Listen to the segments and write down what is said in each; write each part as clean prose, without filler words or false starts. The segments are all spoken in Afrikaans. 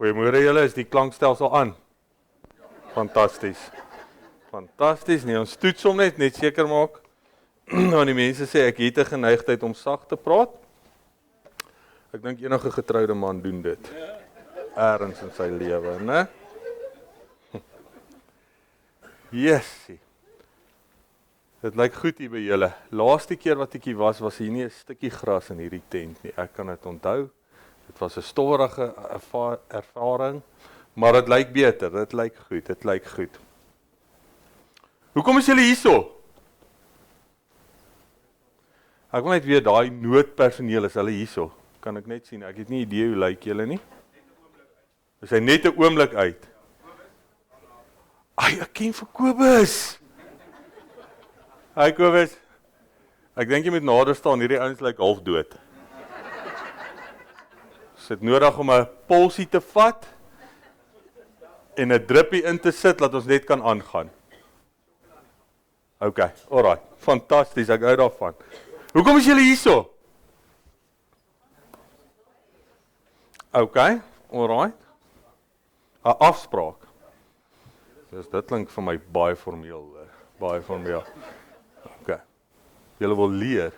Goeiemôre julle, is die klankstelsel aan? Fantasties. Fantasties, nee, ons toets hom net seker maak. Nou die mense sê ek het 'n geneigtheid om sag te praat. Ek dink enige getroude man doen dit. Ergens in sy lewe, né? Yesie. Dit lyk goed hier by julle. Laaste keer wat ek hier was hier nie 'n stukkie gras in hierdie tent nie. Ek kan dit onthou. Dit was 'n stowwerige ervaring, maar dit lyk beter, dit lyk goed. Hoekom is julle hierso? Ek wil net weet, daai noodpersoneel is hulle hierso. Kan ek net sien, ek het nie idee hoe lyk julle nie. Is hy net 'n oomblik uit? Ai, ek ken vir Kobus. Hi Kobus. Ek dink jy moet nader staan, hierdie ouens lyk half dood. Sit nodig om 'n polsie te vat en 'n druppie in te sit, laat ons net kan aangaan. Okay, alright, fantasties, ek hou daarvan. Hoekom is julle hierso? Okay, alright. 'n Afspraak. Dit klink vir my baie formeel, baie formeel. Okay. Julle wil leer.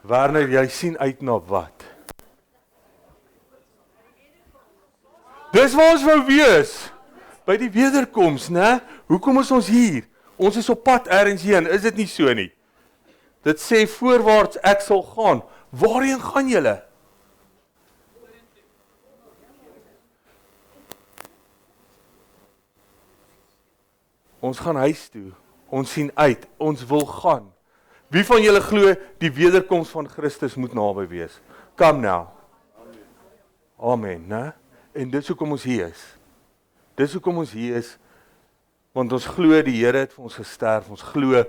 Werner, jy sien uit na wat? Dis waar ons wou wees. By die wederkoms, né? Hoekom is ons hier? Ons is op pad ergens heen, is dit nie so nie? Dit sê voorwaarts ek sal gaan. Waarheen gaan julle? Ons gaan huis toe. Ons sien uit. Ons wil gaan. Wie van julle glo die wederkoms van Christus moet naby wees? Come now. Amen, né? En dis hoekom ons hier is. Dis hoekom ons hier is, want ons glo die Here het vir ons gesterf, ons glo,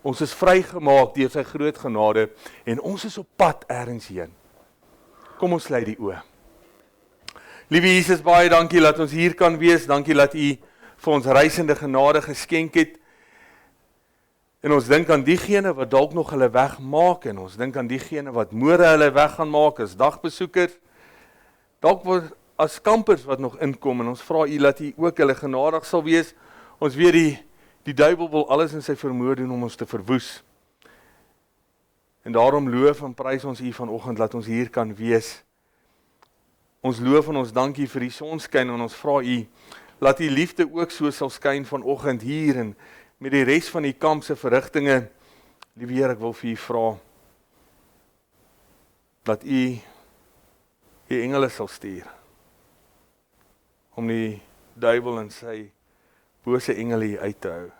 ons is vrygemaak deur sy groot genade, en ons is op pad ergens heen. Kom ons sluit die oë. Liewe Jesus, baie dankie dat ons hier kan wees, dankie dat U vir ons reisende genade geskenk het, en ons dink aan diegene wat dalk nog hulle weg maak, en ons dink aan diegene wat môre hulle weg gaan maak as dagbesoekers, dalk as kampers wat nog inkom, en ons vra U dat U ook hulle genadig sal wees. Ons weet die duiwel wil alles in sy vermoë doen om ons te verwoes. En daarom loof en prys ons U vanoggend dat ons hier kan wees. Ons loof en ons dankie vir die sonskyn, en ons vra U laat U liefde ook so sal skyn vanoggend hier en met die res van die kamp se verrigtinge. Liewe Here, ek wil vir U vra dat U die engele sal stuur om die duiwel en sy bose engele hier uit te hou.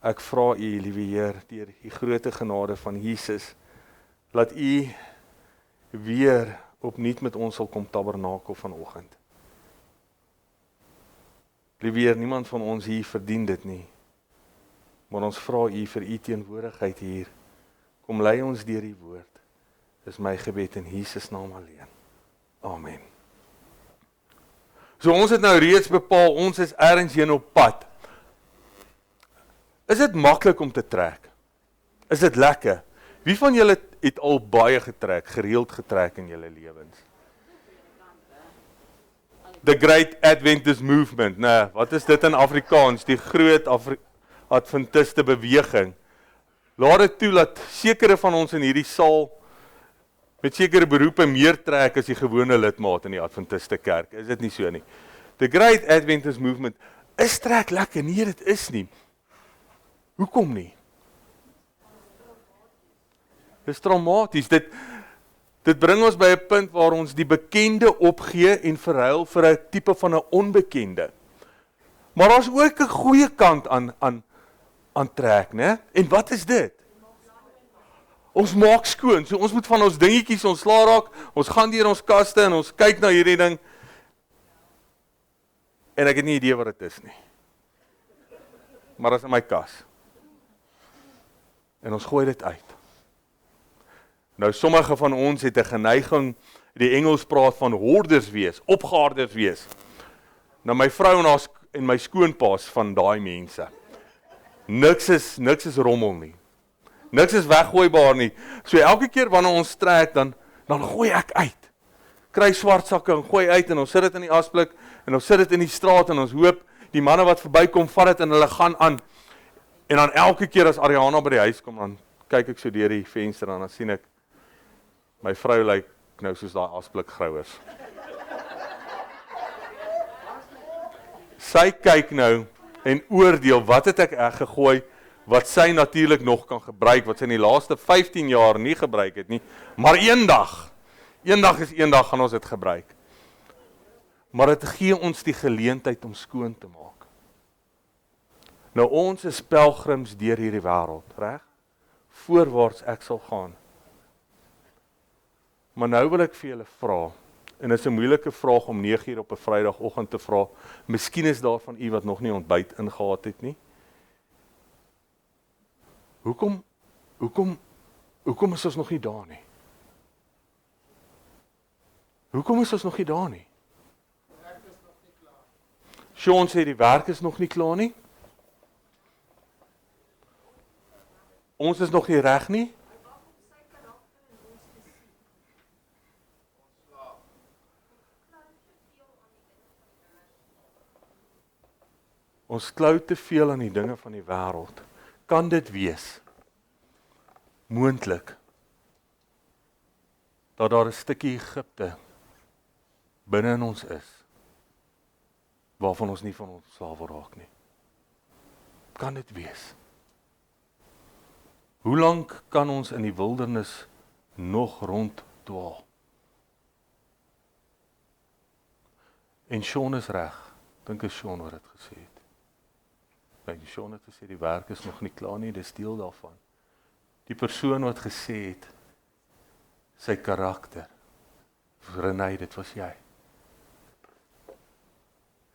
Ek vra U, liewe Heer, deur die groote genade van Jesus, laat U weer opnuut met ons sal kom tabernakel vanoggend. Liewe Heer, niemand van ons hier verdien dit nie, maar ons vra U vir U teenwoordigheid hier. Kom lei ons deur die woord. Dis my gebed in Jesus naam alleen. Amen. So ons het nou reeds bepaal, ons is ergens heen op pad. Is dit maklik om te trek? Is dit lekker? Wie van julle het al baie getrek, gereeld getrek in julle lewens? The Great Adventist Movement, nee, wat is dit in Afrikaans? Die groot Adventiste beweging. Laat dit toe dat sekere van ons in hierdie saal met sekere beroepe meer trek as die gewone lidmaat in die Adventiste kerk. Is dit nie so nie? The Great Adventist Movement is trek lekker, nee dit is nie. Hoekom nie? Dit is traumaties. Dit bring ons by 'n punt waar ons die bekende opgee en verruil vir 'n tipe van 'n onbekende. Maar daar's ook 'n goeie kant aan trek, né? En wat is dit? Ons maak skoon, so ons moet van ons dingetjies ontslaa raak, ons gaan deur ons kaste en ons kyk na hierdie ding, en ek het nie idee wat dit is nie. Maar dit is in my kas. En ons gooi dit uit. Nou, sommige van ons het 'n geneiging, die Engels praat van hoarders wees, opgaarders wees. Nou, my vrou en my skoonpaas van daai mense. Niks is rommel nie. Niks is weggooibaar nie. So elke keer wanneer ons trek, dan gooi ek uit. kry swart sakke en gooi uit en ons sit dit in die asblik en ons sit dit in die straat en ons hoop die manne wat verbykom vat dit en hulle gaan aan. En dan elke keer as Ariana by die huis kom, dan kyk ek so deur die venster en dan sien ek my vrou lyk nou soos daai asblikgrouers. Sy kyk nou en oordeel wat het ek gegooi wat sy natuurlik nog kan gebruik, wat sy in die laaste 15 jaar nie gebruik het nie, maar eendag is eendag gaan ons dit gebruik. Maar dit gee ons die geleentheid om skoon te maak. Nou ons is pelgrims deur hierdie wêreld, reg? Voorwaarts ek sal gaan. Maar nou wil ek vir julle vra, en dit is 'n moeilike vraag om 9:00 op 'n Vrydagoggend te vra. Miskien is daar van u wat nog nie ontbyt ingehaat het nie. Hoekom is ons nog nie daar nie? Hoekom is ons nog nie daar nie? Die werk is nog nie klaar. Sean sê die werk is nog nie klaar nie. Ons is nog nie reg nie. Ons klou te veel aan die dinge van die wêreld. Kan dit wees? Moontlik dat daar 'n stukkie Egipte binne in ons is waarvan ons nie van ontslae wil raak nie. Kan dit wees? Hoe lank kan ons in die wildernis nog ronddwaal? En Sean is reg. Dink as Sean wat dit gesê het. Sean het gesê die werk is nog nie klaar nie, dis deel daarvan. Die persoon wat gesê het sy karakter. Renée, dit was jy.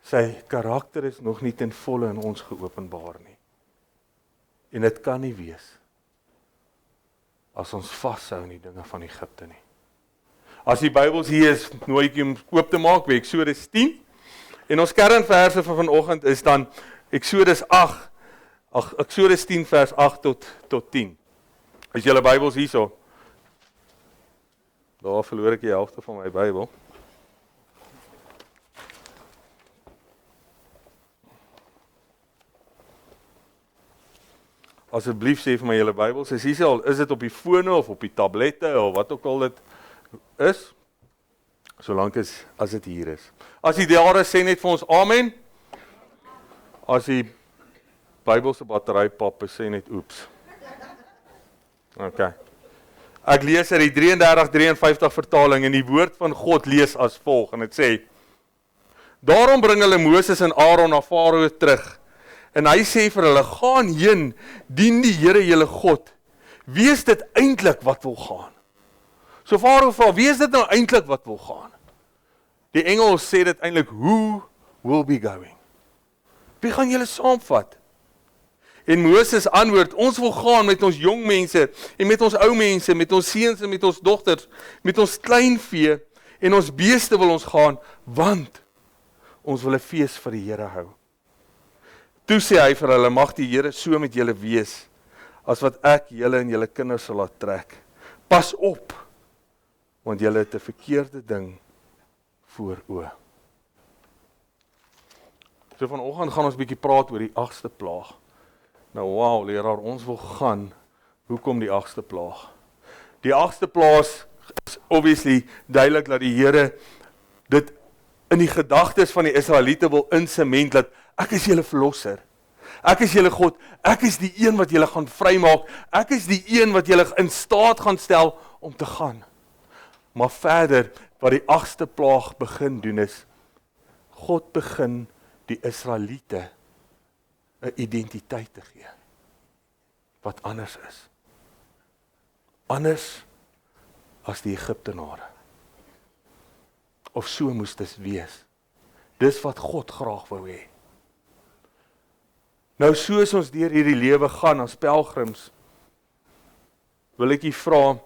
Sy karakter is nog nie ten volle in ons geopenbaar nie. En dit kan nie wees as ons vashou in die dinge van Egipte nie. As die Bybels hier is, nooi ek om oop te maak by Eksodus 10. En ons kernverse van vanoggend is dan Eksodus 10 vers 8 tot 10. Is julle Bybels hierso? Daar verloor ek die helfte van my Bybel. Asseblief sê vir my julle Bybels, is dit op die fone of op die tablette of wat ook al dit is? Solank as dit hier is. As die daar is, sê net vir ons amen. As die Bybelse batterypap is, sê net oeps. OK. Ek lees uit die 33:53 vertaling en die woord van God lees as volg en dit sê: Daarom bring hulle Moses en Aaron na Farao terug. En hy sê vir hulle: Gaan heen, dien die Here julle God. Wie is dit eintlik wat wil gaan? So Farao vra: Wie is dit nou eintlik wat wil gaan? Die Engels sê dit eintlik: Who will be going? Wie gaan julle saamvat? En Moses antwoord: Ons wil gaan met ons jong mense en met ons ou mense, met ons seuns en met ons dogters, met ons kleinvee en ons beeste wil ons gaan, want ons wil 'n fees vir die Here hou. Toe sê hy vir hulle: Mag die Here so met julle wees, as wat ek julle en julle kinders sal laat trek. Pas op, want julle het 'n verkeerde ding voor oë. So vanoggend gaan ons 'n bietjie praat oor die 8ste plaag. Nou wow, leraar, ons wil gaan. Hoekom die 8ste plaag? Die 8ste plaag is obviously duidelik dat die Here dit in die gedagtes van die Israeliete wil insement dat ek is julle verlosser. Ek is julle God. Ek is die een wat julle gaan vrymaak. Ek is die een wat julle in staat gaan stel om te gaan. Maar verder, wat die 8ste plaag begin doen is, God begin die Israeliete 'n identiteit te gee, wat anders is. Anders as die Egiptenare. Of so moes dit wees. Dis wat God graag wou hê. Nou soos ons deur hierdie lewe gaan as pelgrims, wil ek u vra,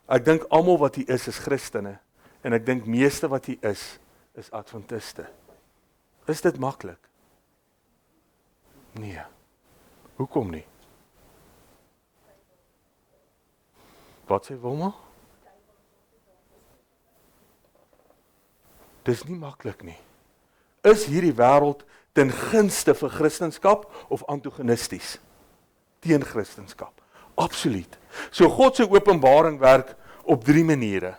ek dink almal wat hier is Christene, en ek dink meeste wat hier is Adventiste. Is dit maklik? Nee. Hoekom nie? Wat sê Wilma? Dis nie maklik nie. Is hierdie wêreld ten gunste vir Christendom of antagonisties? Teen Christendom. Absoluut. So God se openbaring werk op 3 maniere.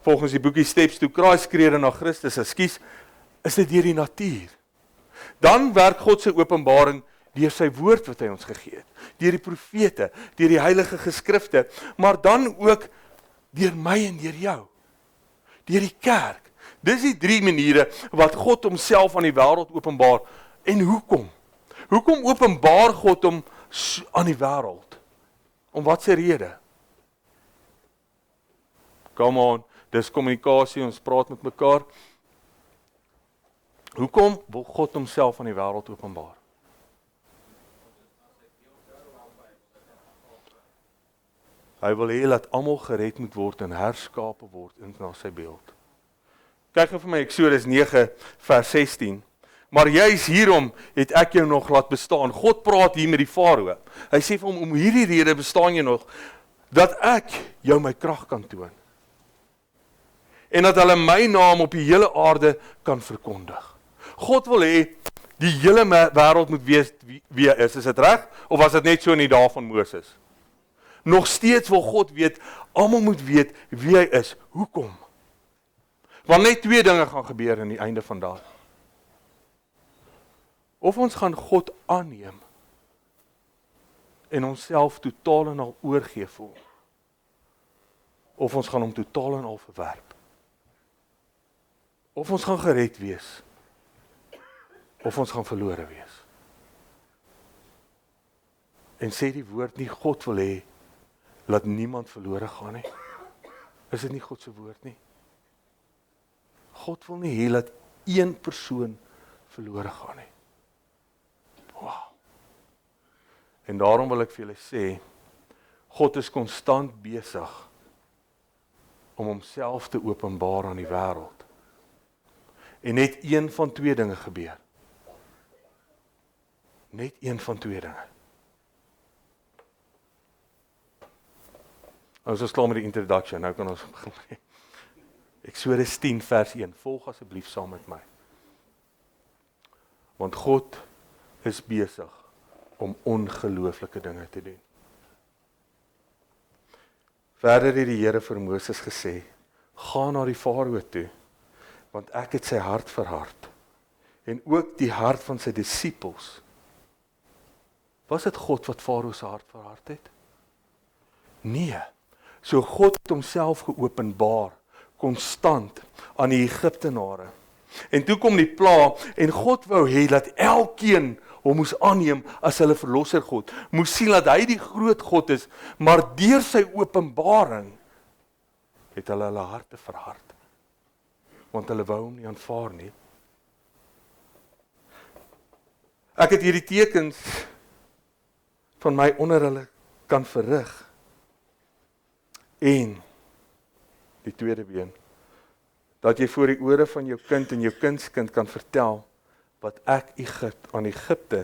Volgens die boekie Steps to Christ, skrede na Christus, is dit deur die natuur. Dan werk God se openbaring deur sy woord wat hy ons gegee het, deur die profete, deur die heilige geskrifte, maar dan ook deur my en deur jou, deur die kerk. Dis die 3 maniere wat God homself aan die wêreld openbaar. En hoekom? Hoekom openbaar God hom aan die wêreld? Om wat se rede? Come on, dis kommunikasie, ons praat met mekaar. Hoekom wil God homself aan die wêreld openbaar? Hy wil hê dat almal gered moet word en herskape word in na sy beeld. Kyk gou vir my Eksodus 9 vers 16. Maar juis hierom het ek jou nog laat bestaan. God praat hier met die Farao. Hy sê vir hom, om hierdie rede bestaan jy nog, dat ek jou my krag kan toon. En dat hulle my naam op die hele aarde kan verkondig. God wil hê die hele wêreld moet weet wie hy is. Is dit reg? Of was dit net so in die dae van Moses? Nog steeds wil God weet, almal moet weet wie hy is. Hoekom? Want net 2 dinge gaan gebeur aan die einde van daai. Of ons gaan God aanneem en onsself totaal en al oorgee voel. Of ons gaan hom totaal en al verwerp. Of ons gaan gered wees. Of ons gaan verlore wees. En sê die woord nie, God wil hê, laat niemand verlore gaan nie. Is dit nie God se woord nie? God wil nie hê dat een persoon verlore gaan nie. Wow. En daarom wil ek vir julle sê, God is konstant besig om homself te openbaar aan die wêreld. En net een van 2 dinge gebeur. Net een van 2 dinge. Ons is klaar met die introduction, nou kan ons begin. Eksodus 10 vers 1, volg asseblief saam met my. Want God is besig om ongelooflike dinge te doen. Verder het die Here vir Moses gesê, gaan na die Farao toe, want ek het sy hart verhard, en ook die hart van sy disippels. Was dit God wat Farao se hart verhard het? Nee, so God het homself geopenbaar, konstant aan die Egiptenare. En toe kom die pla, en God wou hê dat elkeen hom moes aanneem as hulle verlosser God, moes sien dat hy die groot God is, maar deur sy openbaring het hulle harte verhard, want hulle wou hom nie aanvaar nie. Ek het hierdie tekens van my onder hulle kan verrig, en die tweede been, dat jy voor die ore van jou kind en jou kindskind kan vertel wat ek aan Egipte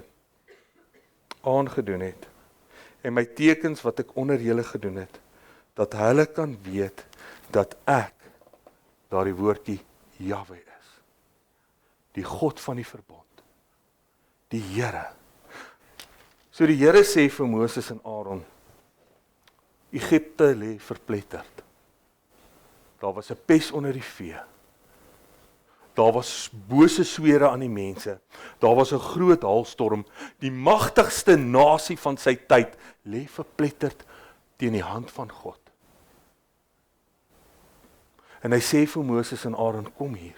aangedoen het, en my tekens wat ek onder julle gedoen het, dat hulle kan weet dat ek daardie woordjie Jahwe is, die God van die verbond, die Here. So die Here sê vir Moses en Aaron, Egipte lê verpletterd. Daar was 'n pes onder die vee. Daar was bose swere aan die mense. Daar was 'n groot haalstorm. Die magtigste nasie van sy tyd lê verpletterd teen die hand van God. En hy sê vir Moses en Aaron, kom hier.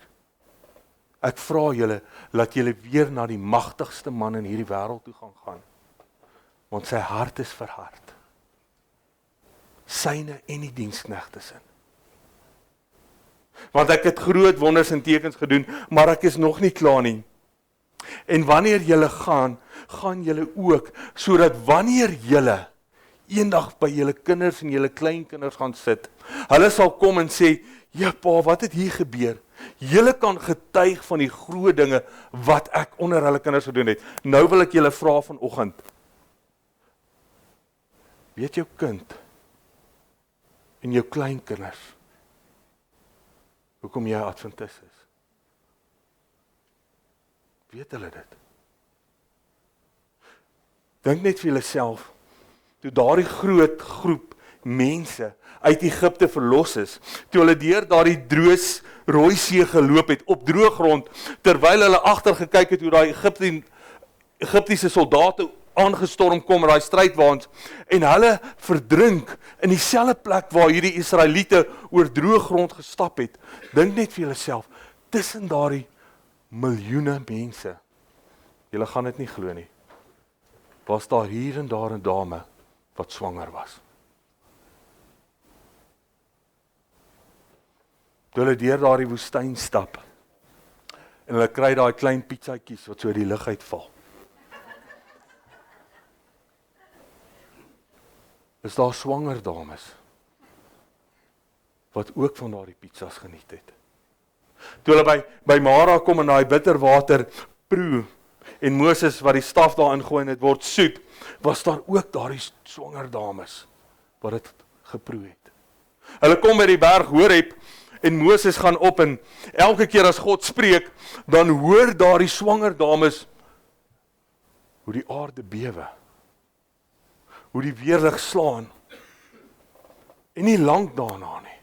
Ek vra julle, laat julle weer na die magtigste man in hierdie wêreld toe gaan. Want sy hart is verhard. Syne en die diensknegte sin. Want ek het groot wonders en tekens gedoen, maar ek is nog nie klaar nie. En wanneer julle gaan julle ook, sodat wanneer julle eendag by julle kinders en julle kleinkinders gaan sit, hulle sal kom en sê, ja pa, wat het hier gebeur? Julle kan getuig van die groot dinge wat ek onder hulle kinders gedoen het. Nou wil ek julle vra vanoggend, weet jou kind en jou kleinkinders hoekom jy Adventis is? Weet hulle dit? Dink net vir julleself, toe daardie groot groep mense uit Egipte verlos is, toe hulle deur daardie Rooi See geloop het, op droë grond, terwyl hulle agter gekyk het hoe daai Egiptiese soldate aangestorm kom, daai strydwaans, en hulle verdrink in dieselfde plek waar hierdie Israeliete oor droë grond gestap het. Dink net vir julleself, tussen daardie miljoene mense, julle gaan dit nie glo nie, was daar hier en daar 'n dame wat swanger was. Toe hulle deur daardie woestyn stap, en hulle kry daai klein pietsaatjies wat so uit die lug uitval, is daar swanger dames, wat ook van daardie pietsas geniet het. Toe hulle by Mara kom en daai bitterwater proe, en Moses wat die staf daarin gooi en dit word soet, was daar ook daardie swanger dames, wat dit geproe het. Hulle kom by die berg Horeb, en Moses gaan op, en elke keer as God spreek, dan hoor daardie swanger dames, hoe die aarde bewe, hoe die weerlig slaan, en nie lank daarna nie,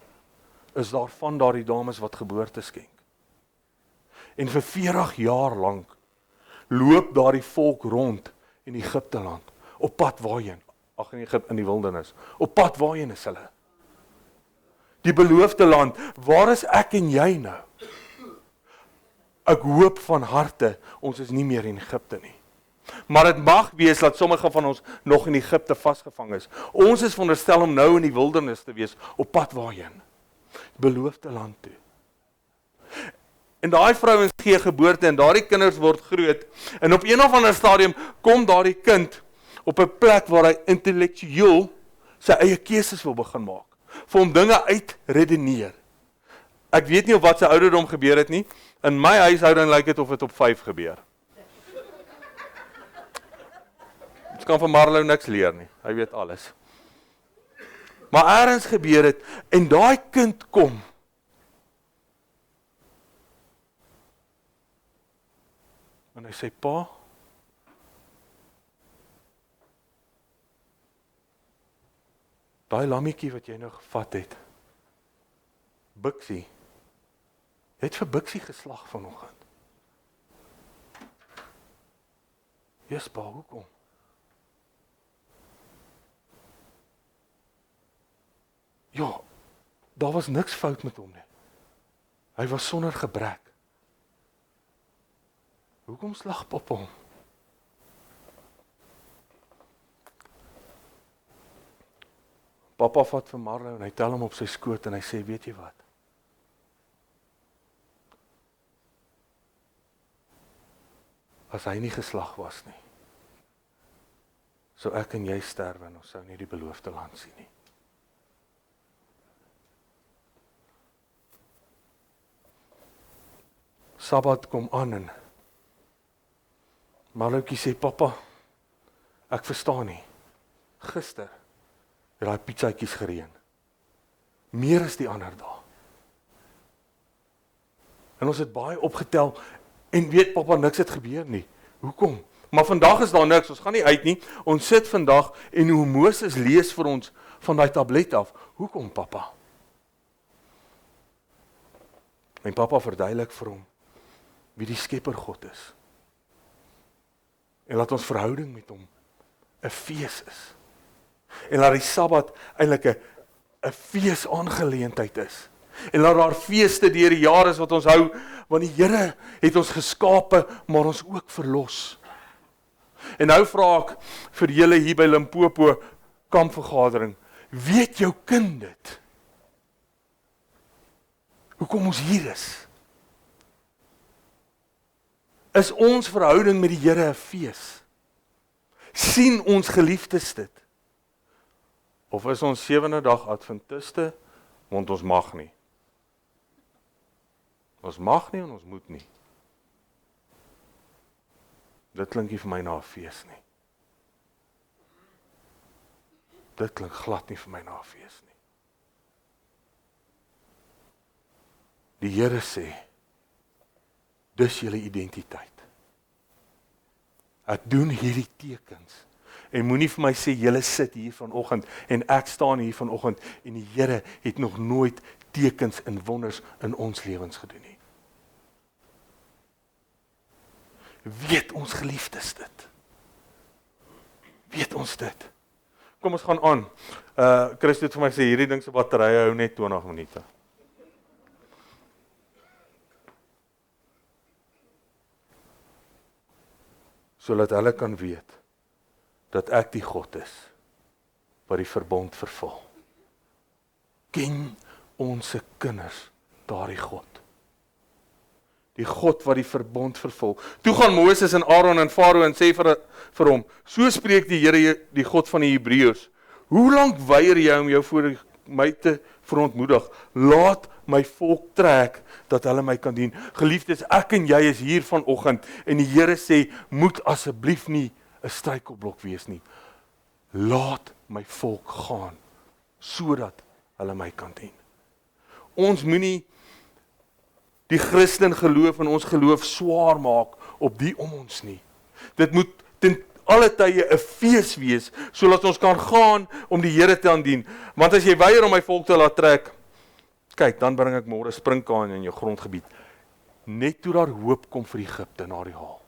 is daar van daardie dames wat geboorte skenk. En vir 40 jaar lank, loop daardie volk rond in Egipte land, op pad waarheen, in Egipte, in die wildernis, op pad waarheen is hulle? Die beloofde land, waar is ek en jy nou? Ek hoop van harte, ons is nie meer in Egipte nie. Maar dit mag wees dat sommige van ons nog in Egipte vasgevang is. Ons is veronderstel om nou in die wildernis te wees, op pad waarheen? Beloofde land toe. En daai vrouens gee geboorte, en daardie kinders word groot, en op een of ander stadium kom daardie kind op 'n plek waar hy intellektueel sy eie keuses wil begin maak, vir hom dinge uitredeneer. Ek weet nie op wat sy ouderdom gebeur het nie, in my huishouding lyk dit of dit op 5 gebeur. Ons kan van Marlo niks leer nie, hy weet alles. Maar ergens gebeur het, en daai kind kom, en hy sê, pa, daai lammetjie wat jy nou gevat het, Bixie, jy het vir Bixie geslag vanoggend. Jesus, pa, hoekom? Ja, daar was niks fout met hom nie. Hy was sonder gebrek. Hoekom slag papa hom? Papa vat vir Marlo en hy tel hom op sy skoot en hy sê, weet jy wat? As hy nie geslag was nie, sou ek en jy sterwe en ons sou nie die beloofde land sien nie. Sabbat kom aan en Marloutjie sê, papa, ek verstaan nie. Gister het daai pietsaatjies gereën. Meer as die ander dae. En ons het baie opgetel en weet papa, niks het gebeur nie. Hoekom? Maar vandag is daar niks, ons gaan nie uit nie. Ons sit vandag en hoe Moses lees vir ons van daai tablet af. Hoekom papa? En papa verduidelik vir hom wie die skepper God is. En laat ons verhouding met hom 'n fees is. En laat die Sabbat eintlik 'n feesaangeleentheid is. En laat daar feeste deur die jare is wat ons hou, want die Here het ons geskape, maar ons ook verlos. En nou vra ek vir julle hier by Limpopo kampvergadering, weet jou kind dit? Hoekom ons hier is? Is ons verhouding met die Here 'n fees? Sien ons geliefdes dit? Of is ons 7de dag Adventiste, want ons mag nie? Ons mag nie en ons moet nie. Dit klink nie vir my na 'n fees nie. Dit klink glad nie vir my na 'n fees nie. Die Here sê, dis julle identiteit. Ek doen hierdie tekens. En moenie vir my sê, julle sit hier vanoggend en ek staan hier vanoggend en die Here het nog nooit tekens en wonders in ons lewens gedoen nie. Weet ons geliefdes dit? Weet ons dit? Kom ons gaan aan. Chris het vir my sê, hierdie ding se batterye hou net 20 minute. Sodat hulle kan weet, dat ek die God is, wat die verbond vervul. Ken ons kinders daardie God? Die God wat die verbond vervul. Toe gaan Moses en Aaron en Farao en sê vir hom, so spreek die Here, die God van die Hebreërs, hoe lank weier jy om jou voor my te verontmoedig? Laat my volk trek, dat hulle my kan dien. Geliefdes, ek en jy is hier vanoggend, en die Here sê, moet asseblief nie 'n struikelblok wees nie. Laat my volk gaan, sodat hulle my kan dien. Ons moenie die Christen geloof en ons geloof swaar maak op die om ons nie. Dit moet ten alle tye 'n fees wees, sodat ons kan gaan om die Here te aandien. Want as jy weier om my volk te laat trek, kyk, dan bring ek môre sprinkaan in jou grondgebied. Net toe daar hoop kom vir Egipte na die haal.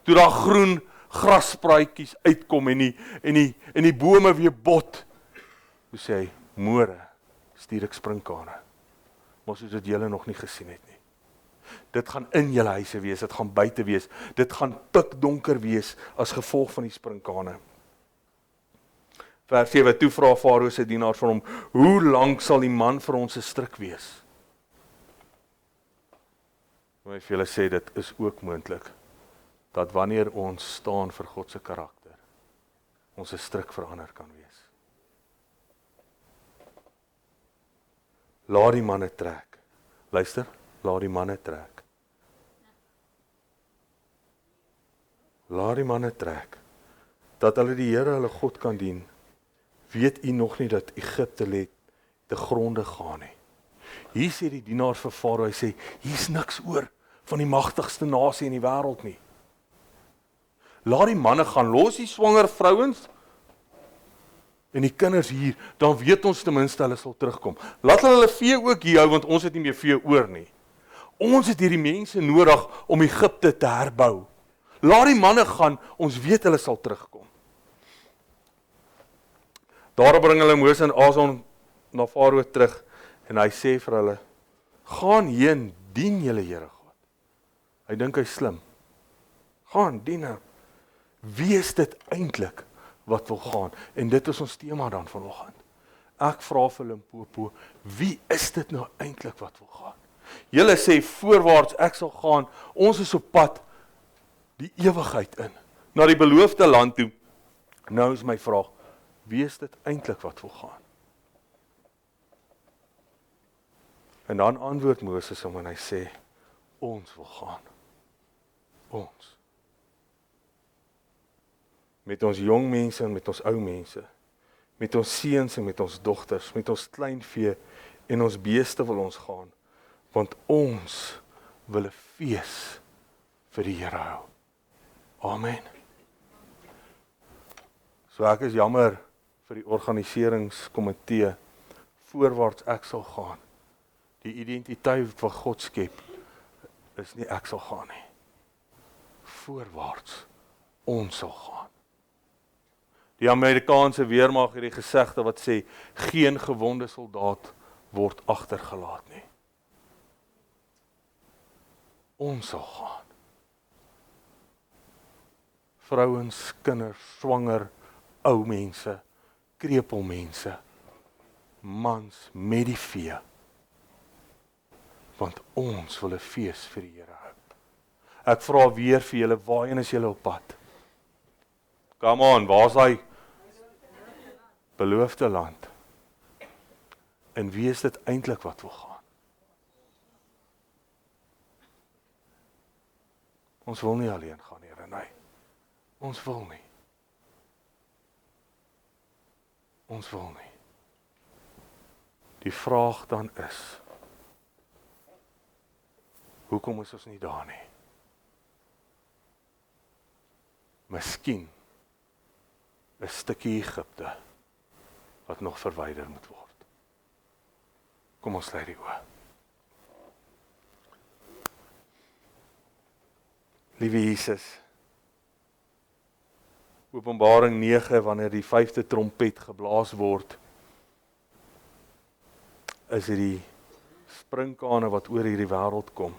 Toe daar groen graspraatjies uitkom en die bome weer bot. Toe sê hy, môre stuur ek sprinkane. Maar soos dit julle nog nie gesien het nie. Dit gaan in julle huise wees, dit gaan buite wees, dit gaan pikdonker wees as gevolg van die sprinkane. Vers 7, toe vra Farao se dienaar vir hom, hoe lank sal die man vir ons 'n stryk wees? Wil ek vir julle sê, dit is ook moontlik, dat wanneer ons staan vir God se karakter, ons 'n stryk verander kan wees. Laat die manne trek. Luister, laat die manne trek. Laat die manne trek, dat hulle die Here hulle God kan dien. Weet u nog nie dat Egipte lê te gronde gaan nie? Hier sê die dienaar vir Farao, hy sê, hier's niks oor van die magtigste nasie in die wêreld nie. Laat die manne gaan, los die swanger vrouens en die kinders hier, dan weet ons ten minste hulle sal terugkom. Laat hulle vee ook hier hou, want ons het nie meer vee oor nie. Ons het hierdie mense nodig om Egipte te herbou. Laat die manne gaan, ons weet hulle sal terugkom. Daarop bring hulle Moses en Aaron na Farao terug en hy sê vir hulle, gaan heen, dien julle Here God. Hy dink hy's slim. Gaan, dien hom. Wie is dit eintlik wat wil gaan? En dit is ons tema dan vanoggend. Ek vra vir Limpopo, wie is dit nou eintlik wat wil gaan? Julle sê voorwaarts, ek sal gaan, ons is op pad die ewigheid in, na die beloofde land toe. Nou is my vraag, wie is dit eintlik wat wil gaan? En dan antwoord Moses hom en hy sê, ons wil gaan. Ons. Met ons jong mense en met ons ou mense, met ons seuns en met ons dogters, met ons kleinvee en ons beeste wil ons gaan, want ons wil 'n fees vir die Here hou. Amen. So ek is jammer vir die organiseringskomitee, voorwaarts ek sal gaan. Die identiteit wat God skep, is nie ek sal gaan nie. Voorwaarts, ons sal gaan. Die Amerikaanse weermag het die gesegde wat sê, geen gewonde soldaat word agtergelaat nie. Ons sal gaan. Vrouens, kinders, swanger, ou mense, krepelmense, mans met die vee. Want ons wil 'n fees vir die Here hou. Ek vra weer vir julle, waarheen is julle op pad? Come on, waar's hy? Beloofde land. En wie is dit eintlik wat wil gaan? Ons wil nie alleen gaan, Here, nee. Ons wil nie. Ons wil nie. Die vraag dan is, Hoekom is ons nie daar nie? Miskien 'n stukkie Egipte wat nog verwyder moet word. Kom ons sluit die oë. Liewe Jesus, Openbaring 9, wanneer die 5de trompet geblaas word, is dit die sprinkane wat oor hierdie wêreld kom,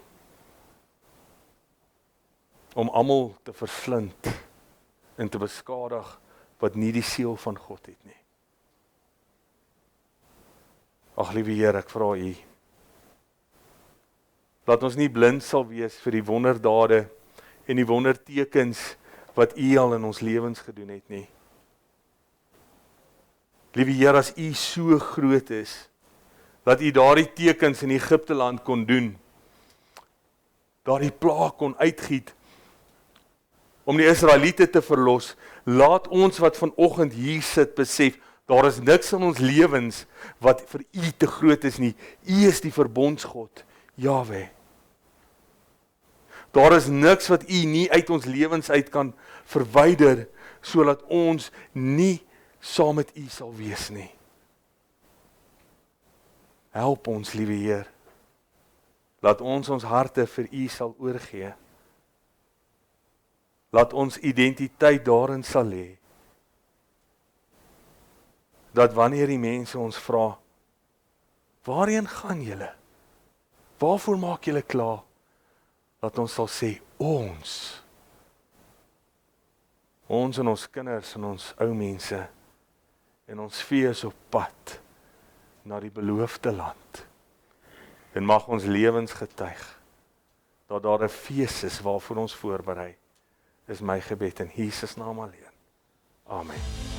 om almal te verslind en te beskadig wat nie die siel van God het nie. Ag liewe Here, ek vra U, laat ons nie blind sal wees vir die wonderdade en die wondertekens wat U al in ons lewens gedoen het nie. Liewe Here, as U so groot is, dat U daardie tekens in Egipte land kon doen, daardie plaag kon uitgiet, om die Israeliete te verlos, laat ons wat vanoggend hier sit besef, daar is niks in ons lewens wat vir U te groot is nie. U is die verbondsgod, Jahwe. Daar is niks wat U nie uit ons lewens uit kan verwyder, sodat ons nie saam met U sal wees nie. Help ons, liewe Heer, laat ons harte vir U sal oorgee. Laat ons identiteit daarin sal hê, dat wanneer die mense ons vra, waarheen gaan julle? Waarvoor maak julle klaar? Dat ons sal sê, ons en ons kinders en ons ou mense, en ons vee is op pad na die beloofde land. En mag ons lewens getuig, dat daar 'n fees is waarvoor ons voorberei, is my gebed in Jesus naam alleen. Amen.